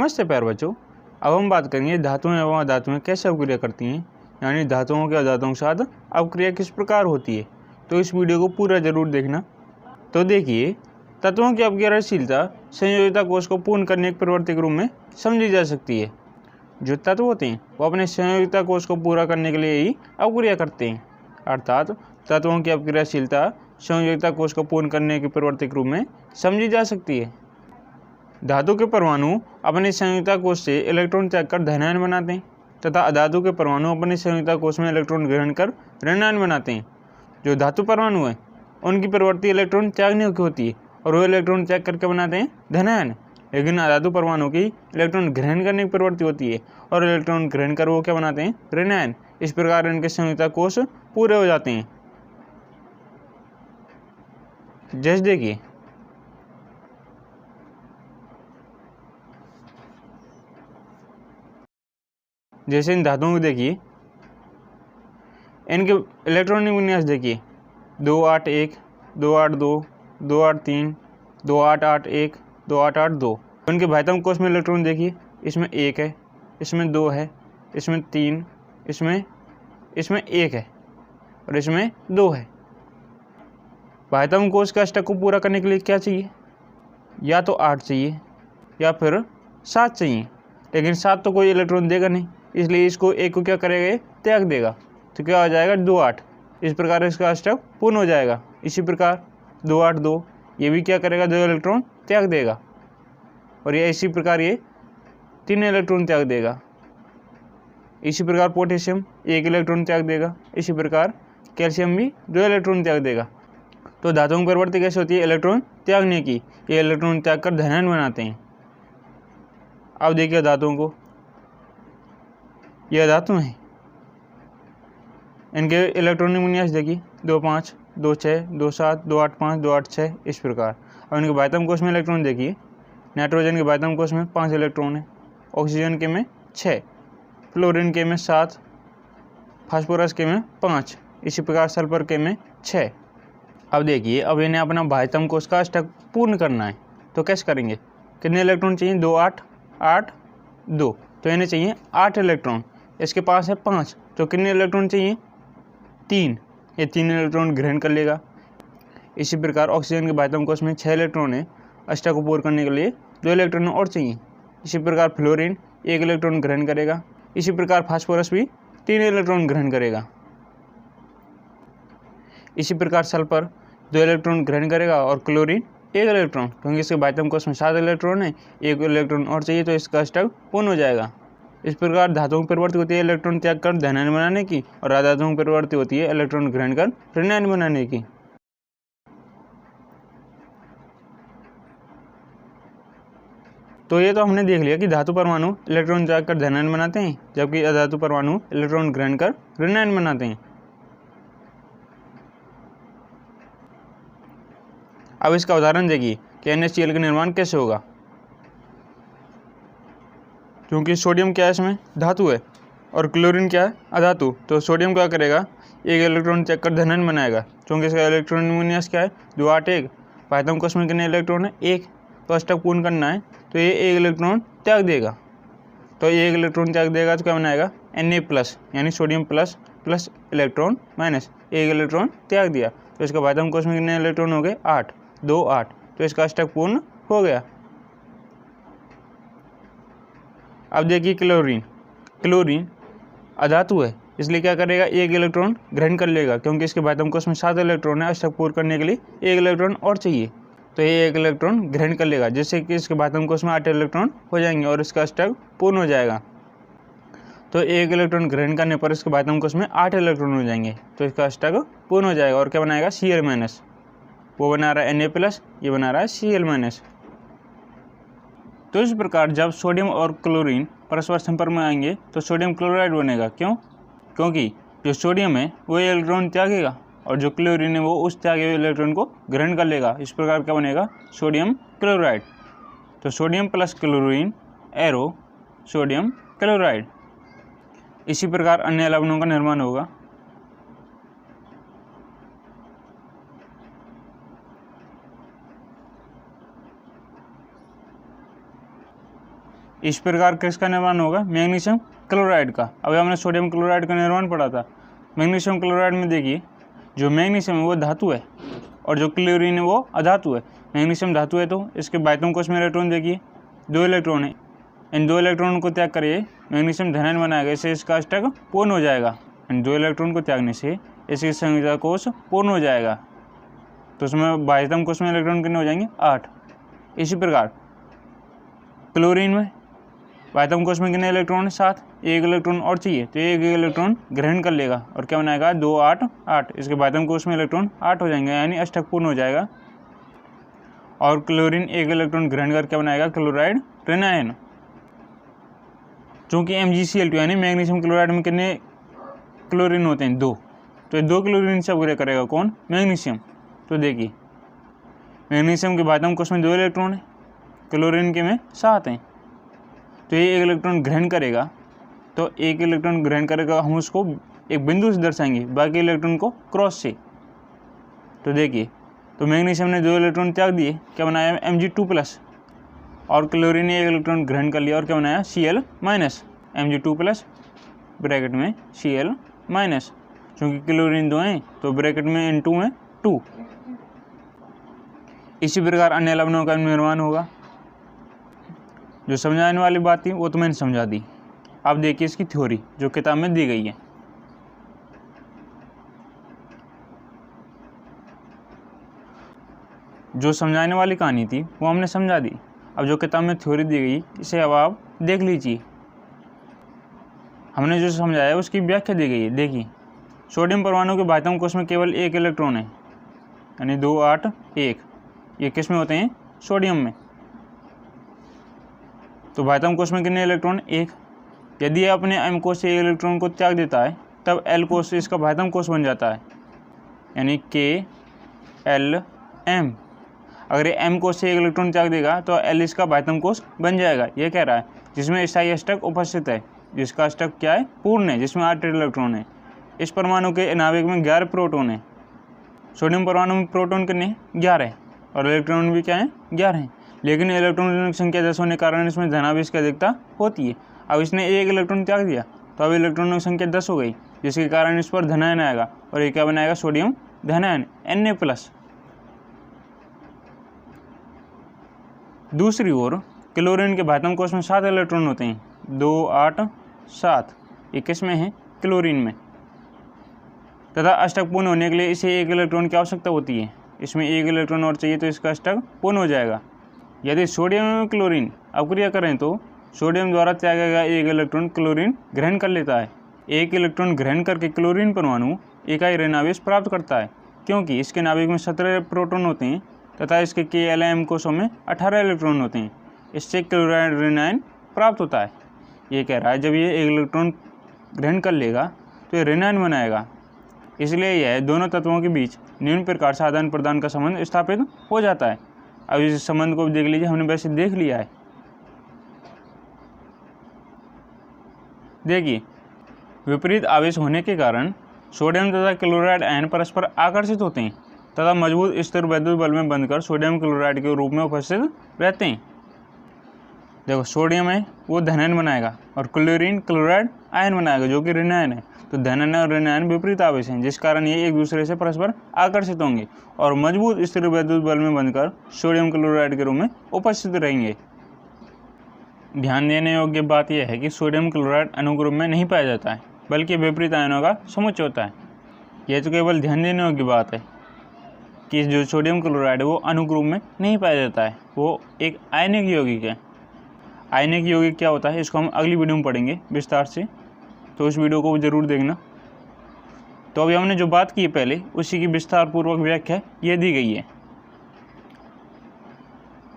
नमस्ते प्यारे बच्चों, अब हम बात करेंगे धातुएं एवं अधातुएं कैसे अपक्रिया करती हैं, यानी धातुओं के अधातुओं के साथ अपक्रिया किस प्रकार होती है। तो इस वीडियो को पूरा जरूर देखना। तो देखिए, तत्वों की अपक्रियाशीलता संयोजिता कोष को पूर्ण करने के प्रवर्ती के रूप में समझी जा सकती है। जो तत्व होते हैं वो अपने संयोजिता कोष को पूरा करने के लिए ही अपक्रिया करते हैं, अर्थात तत्वों की अपक्रियाशीलता संयोजिता कोष को पूर्ण करने के प्रवर्ती के रूप में समझी जा सकती है। धातु के परमाणु अपने संयोजिता कोष से इलेक्ट्रॉन त्याग कर धनायन बनाते हैं तथा अधातु के परमाणु अपने संयोजिता कोष में इलेक्ट्रॉन ग्रहण कर ऋणायन बनाते हैं। जो धातु परमाणु है उनकी प्रवृत्ति इलेक्ट्रॉन त्यागने की होती है और वो इलेक्ट्रॉन त्याग करके बनाते हैं धनायन, लेकिन अधातु परमाणु की इलेक्ट्रॉन ग्रहण करने की प्रवृत्ति होती है और इलेक्ट्रॉन ग्रहण कर वो क्या बनाते हैं, ऋणायन। इस प्रकार इनके संयोजिता कोष पूरे हो जाते हैं। जैसे देखिए, जैसे इन धातुओं को देखिए, इनके इलेक्ट्रॉनिक विन्यास देखिए, 281, 282, 283, 2881, 2882। इनके बाह्यतम कोष में इलेक्ट्रॉन देखिए, इसमें 1 है, इसमें 2 है, इसमें 3, इसमें 1 है और इसमें 2 है। बाह्यतम कोष का अष्टक को पूरा करने के लिए क्या चाहिए, या तो 8 चाहिए या फिर 7 चाहिए, लेकिन 7 तो कोई इलेक्ट्रॉन देगा नहीं, इसलिए इसको एक को क्या करेगा, त्याग देगा। तो क्या हो जाएगा, 2 8। इस प्रकार इसका अष्टक पूर्ण हो जाएगा। इसी प्रकार 2 8 2, ये भी क्या करेगा, 2 इलेक्ट्रॉन त्याग देगा और ये इसी प्रकार ये 3 इलेक्ट्रॉन त्याग देगा। इसी प्रकार पोटेशियम 1 इलेक्ट्रॉन त्याग देगा। इसी प्रकार कैल्शियम भी 2 इलेक्ट्रॉन त्याग देगा। तो धातुओं की प्रवृत्ति कैसे होती है, इलेक्ट्रॉन त्यागने की। ये इलेक्ट्रॉन त्याग कर धनायन बनाते हैं। अब देखिए धातुओं को, यह धातु हैं, इनके इलेक्ट्रॉनिक विन्यास देखिए, 2 5, 2 6, 2 7, 2 8 5, 2 8 6, इस प्रकार। अब इनके बाह्यतम कोष में इलेक्ट्रॉन देखिए, नाइट्रोजन के बाह्यतम कोष में 5 इलेक्ट्रॉन है, ऑक्सीजन के में 6, फ्लोरीन के में 7, फास्फोरस के में 5, इसी प्रकार सल्फर के में 6। अब देखिए, अब इन्हें अपना बाह्यतम कोष का अष्टक पूर्ण करना है, तो कैसे करेंगे। कितने इलेक्ट्रॉन चाहिए, 2 8 8 2, तो इन्हें चाहिए 8 इलेक्ट्रॉन। इसके पास है 5, तो कितने इलेक्ट्रॉन चाहिए, 3। ये 3 इलेक्ट्रॉन ग्रहण कर लेगा। इसी प्रकार ऑक्सीजन के बाह्यतम कोष में 6 इलेक्ट्रॉन है, अष्टक को पूर्ण करने के लिए 2 इलेक्ट्रॉन और चाहिए। इसी प्रकार फ्लोरीन 1 इलेक्ट्रॉन ग्रहण करेगा। इसी प्रकार फास्फोरस भी 3 इलेक्ट्रॉन ग्रहण करेगा। इसी प्रकार सल्फर 2 इलेक्ट्रॉन ग्रहण करेगा और क्लोरीन 1 इलेक्ट्रॉन, क्योंकि इसके बाह्यतम कोष में 7 इलेक्ट्रॉन है, 1 इलेक्ट्रॉन और चाहिए, तो इसका अष्टक पूर्ण हो जाएगा। इस प्रकार धातुओं की प्रवृत्ति होती है इलेक्ट्रॉन त्याग कर धनायन बनाने की और अधातुओं की प्रवृत्ति होती है इलेक्ट्रॉन ग्रहण कर ऋणायन बनाने की। तो ये तो हमने देख लिया कि धातु परमाणु इलेक्ट्रॉन त्याग कर धनायन बनाते हैं, जबकि अधातु परमाणु इलेक्ट्रॉन ग्रहण कर ऋणायन बनाते हैं। अब इसका उदाहरण देखिए कि NaCl का निर्माण कैसे होगा। क्योंकि सोडियम क्या है, इसमें धातु है और क्लोरीन क्या है, अधातु, तो सोडियम क्या करेगा, 1 इलेक्ट्रॉन त्याग कर धनायन बनाएगा। क्योंकि इसका इलेक्ट्रॉन विन्यास क्या है, 2 8 1। बाह्यतम कोष में कितने इलेक्ट्रॉन है, 1, तो अष्टक पूर्ण करना है, तो ये 1 इलेक्ट्रॉन त्याग देगा। तो 1 इलेक्ट्रॉन त्याग देगा तो क्या बनाएगा, Na+, यानी sodium plus plus electron minus 1 electron त्याग दिया, तो इसका बाह्यतम कोष में कितने इलेक्ट्रॉन हो गए, 8 2 8, तो इसका अष्टक पूर्ण हो गया। अब देखिए क्लोरीन, क्लोरीन अधातु है, इसलिए क्या करेगा, 1 इलेक्ट्रॉन ग्रहण कर लेगा। क्योंकि इसके बाह्यतम कोष में 7 इलेक्ट्रॉन है, अष्टक पूर्ण करने के लिए 1 इलेक्ट्रॉन और चाहिए, तो ये 1 इलेक्ट्रॉन ग्रहण कर लेगा, जिससे कि इसके बाह्यतम कोष में 8 इलेक्ट्रॉन हो जाएंगे और इसका अष्टक पूर्ण हो जाएगा। तो 1 इलेक्ट्रॉन ग्रहण करने पर इसके बाह्यतम कोष में 8 इलेक्ट्रॉन हो जाएंगे, तो इसका अष्टक पूर्ण हो जाएगा और क्या बनाएगा, Cl-, वो बना रहा है Na+, ये बना रहा है Cl-। तो इस प्रकार जब सोडियम और क्लोरीन परस्पर संपर्क में आएंगे तो सोडियम क्लोराइड बनेगा। क्यों, क्योंकि जो सोडियम है वो इलेक्ट्रॉन त्यागेगा और जो क्लोरीन है वो उस त्यागे हुए इलेक्ट्रॉन को ग्रहण कर लेगा। इस प्रकार क्या बनेगा, सोडियम क्लोराइड। तो sodium plus chlorine arrow sodium chloride. इसी प्रकार अन्य लवणों का निर्माण होगा। इस प्रकार किसका निर्माण होगा? मैग्नीशियम क्लोराइड का। अभी हमने सोडियम क्लोराइड का निर्माण पढ़ा था। मैग्नीशियम क्लोराइड में देखिए, जो मैग्नीशियम है वो धातु है और जो क्लोरीन है वो अधातु है। मैग्नीशियम धातु है तो इसके बाह्यतम कोश में इलेक्ट्रॉन देखिए 2 इलेक्ट्रॉन है। इन 2 इलेक्ट्रॉन को त्याग करिए, मैग्नीशियम धनायन बनाएगा, इससे इसका अष्टक पूर्ण हो जाएगा। इन 2 इलेक्ट्रॉन को त्यागने से इसकी संयोजक कोश पूर्ण हो जाएगा। तो उसमें बाह्यतम कोश में इलेक्ट्रॉन कितने हो जाएंगे? 8। इसी प्रकार क्लोरीन में बाह्यतम कोश में कितने इलेक्ट्रॉन? 7। एक इलेक्ट्रॉन और चाहिए तो एक इलेक्ट्रॉन ग्रहण कर लेगा और क्या बनाएगा? 2 8 8। इसके बाह्यतम कोश में इलेक्ट्रॉन 8 हो जाएंगे, यानी अष्टक पूर्ण हो जाएगा। और क्लोरीन एक इलेक्ट्रॉन ग्रहण कर क्या बनाएगा? क्लोराइड ऋणायन। चूँकि MgCl2 यानी मैग्नीशियम क्लोराइड में कितने क्लोरीन होते हैं? 2। तो 2 क्लोरीन से अपग्रेड करेगा कौन? मैग्नीशियम। तो देखिए, मैग्नीशियम के बाह्यतम कोश में 2 इलेक्ट्रॉन है, क्लोरीन के में 7 हैं। तो ये एक इलेक्ट्रॉन ग्रहण करेगा, तो एक इलेक्ट्रॉन ग्रहण करेगा, हम उसको एक बिंदु से दर्शाएंगे, बाकी इलेक्ट्रॉन को क्रॉस से। तो देखिए, तो मैग्नीशियम ने 2 इलेक्ट्रॉन त्याग दिए, क्या बनाया? Mg2+। और क्लोरीन ने एक इलेक्ट्रॉन ग्रहण कर लिया और क्या बनाया? Cl-। Mg2+ ब्रैकेट में Cl-। चूँकि क्लोरीन 2 हैं तो ब्रैकेट में N2 में 2। इसी प्रकार अन्य लवणों का निर्माण होगा। जो समझाने वाली बात थी वो तो मैंने समझा दी। अब देखिए इसकी थ्योरी जो किताब में दी गई है। जो समझाने वाली कहानी थी वो हमने समझा दी। अब जो किताब में थ्योरी दी गई इसे अब आप देख लीजिए। हमने जो समझाया है उसकी व्याख्या दी गई है। देखिए, सोडियम परमाणु के बाह्यतम कोश में केवल एक इलेक्ट्रॉन है, यानी 2 8 1। ये किस में होते हैं? सोडियम में। तो बाह्यतम कोश में कितने इलेक्ट्रॉन? 1। यदि अपने M कोश से एक इलेक्ट्रॉन को त्याग देता है तब L कोश से इसका बाह्यतम कोश बन जाता है, यानी KLM। अगर ये M कोश से एक इलेक्ट्रॉन त्याग देगा तो L इसका बाह्यतम कोश बन जाएगा। ये कह रहा है जिसमें स्थायी अष्टक उपस्थित है, जिसका अष्टक क्या है? पूर्ण है, जिसमें 8 इलेक्ट्रॉन है। इस परमाणु के नाभिक में 11 प्रोटॉन है। सोडियम परमाणु में प्रोटॉन कितने? 11 और इलेक्ट्रॉन भी क्या है? 11 हैं। लेकिन इलेक्ट्रॉन की संख्या 10 होने के कारण इसमें धनावेश की अधिकता होती है। अब इसने एक इलेक्ट्रॉन त्याग दिया तो अब इलेक्ट्रॉनों की संख्या 10 हो गई, जिसके कारण इस पर धनायन आएगा और ये क्या बनाएगा? सोडियम धनायन Na+। दूसरी ओर क्लोरीन के बाह्यतम कोश में 7 इलेक्ट्रॉन होते हैं, 2 8 7। ये किस में है? क्लोरीन में। तथा अष्टक पूर्ण होने के लिए इसे एक इलेक्ट्रॉन की आवश्यकता होती है। इसमें एक इलेक्ट्रॉन और चाहिए तो इसका अष्टक पूर्ण हो जाएगा। यदि सोडियम एवं क्लोरीन अपक्रिया करें तो सोडियम द्वारा त्यागा गया एक इलेक्ट्रॉन क्लोरीन ग्रहण कर लेता है। एक इलेक्ट्रॉन ग्रहण करके क्लोरीन परमाणु इकाई ऋणावेश प्राप्त करता है, क्योंकि इसके नाभिक में 17 प्रोटॉन होते हैं तथा इसके KLM कोशों में 18 इलेक्ट्रॉन होते हैं। इससे क्लोराइड ऋणायन प्राप्त होता है। ये कह रहा है जब ये एक इलेक्ट्रॉन ग्रहण कर लेगा तो ये ऋणायन बनाएगा। इसलिए यह दोनों तत्वों के बीच निम्न प्रकार से आदान प्रदान का संबंध स्थापित हो जाता है। अब इस संबंध को देख लीजिए, हमने वैसे देख लिया है। देखिए, विपरीत आवेश होने के कारण सोडियम तथा क्लोराइड आयन परस्पर आकर्षित होते हैं तथा मजबूत स्थिर वैद्युत बल में बंधकर सोडियम क्लोराइड के रूप में उपस्थित रहते हैं। देखो, सोडियम है वो धनायन बनाएगा और क्लोरीन क्लोराइड आयन बनाएगा जो कि ऋणायन है। तो धनायन और ऋणायन विपरीत आवेश हैं, जिस कारण ये एक दूसरे से परस्पर आकर्षित होंगे और मजबूत स्थिर वैद्युत बल में बंधकर सोडियम क्लोराइड के रूप में उपस्थित रहेंगे। ध्यान देने योग्य बात यह है कि सोडियम क्लोराइड अनुग्रुप में नहीं पाया जाता है, बल्कि विपरीत आयनों का समुच्चय होता है। यह तो केवल ध्यान देने योग्य बात है कि जो सोडियम क्लोराइड है वो अनुग्रुप में नहीं पाया जाता है, वो एक आयनिक यौगिक है। आयनिक यौगिक क्या होता है इसको हम अगली वीडियो में पढ़ेंगे विस्तार से, तो उस वीडियो को जरूर देखना। तो अभी हमने जो बात की पहले उसी की विस्तार पूर्वक व्याख्या ये दी गई है।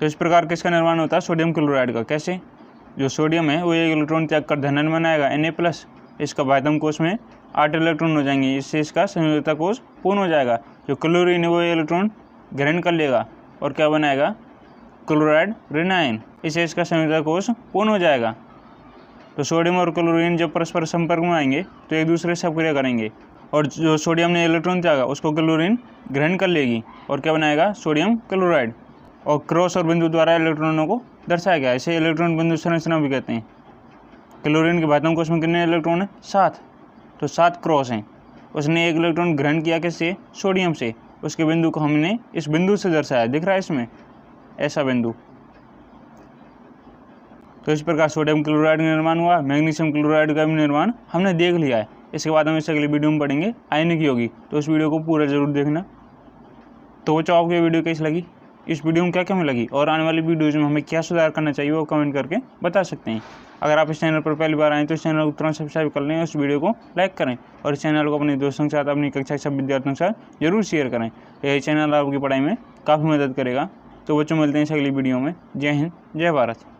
तो इस प्रकार किसका निर्माण होता है? सोडियम क्लोराइड का। कैसे? जो सोडियम है वो एक इलेक्ट्रॉन त्याग कर धनायन बनाएगा Na+। इसका बाह्यतम कोश में 8 इलेक्ट्रॉन हो जाएंगे, इससे इसका संयोजकता कोश पूर्ण हो जाएगा। जो क्लोरीन है वो इलेक्ट्रॉन ग्रहण कर लेगा और क्या बनाएगा? क्लोराइड ऋणायन, इससे इसका संयोजकता कोश पूर्ण हो जाएगा। तो सोडियम और क्लोरीन जब परस्पर संपर्क में आएंगे तो एक दूसरे से अपक्रिया करेंगे और जो सोडियम ने इलेक्ट्रॉन त्यागा उसको क्लोरीन ग्रहण कर लेगी और क्या बनाएगा? Sodium chloride. और क्रॉस और बिंदु द्वारा इलेक्ट्रॉनों को दर्शाया गया है। इसे इलेक्ट्रॉन बिंदु संरचना भी कहते हैं। क्लोरीन के भाइटम कोश में कितने इलेक्ट्रॉन हैं? 7। तो 7 क्रॉस हैं। उसने एक इलेक्ट्रॉन ग्रहण किया किससे? सोडियम से। उसके बिंदु को हमने इस बिंदु से दर्शाया, दिख रहा है इसमें ऐसा बिंदु। तो इस प्रकार सोडियम क्लोराइड का निर्माण हुआ। मैग्नीशियम क्लोराइड का भी निर्माण हमने देख लिया है। इसके बाद हम इस अगली वीडियो में पढ़ेंगे आयनिक यौगिक। तो इस वीडियो को पूरा जरूर देखना। तो बच्चों, आपको ये वीडियो कैसी लगी? इस वीडियो में क्या कमी लगी और आने वाली वीडियोज़ में हमें क्या सुधार करना चाहिए वो कमेंट करके बता सकते हैं। अगर आप इस चैनल पर पहली बार आएँ तो इस चैनल को तुरंत सब्सक्राइब कर लें और इस वीडियो को लाइक करें और इस चैनल को अपने दोस्तों के साथ, अपनी कक्षा के सब विद्यार्थियों के साथ जरूर शेयर करें। यह चैनल आपकी पढ़ाई में काफ़ी मदद करेगा। तो बच्चों, मिलते हैं इस अगली वीडियो में। जय हिंद, जय भारत।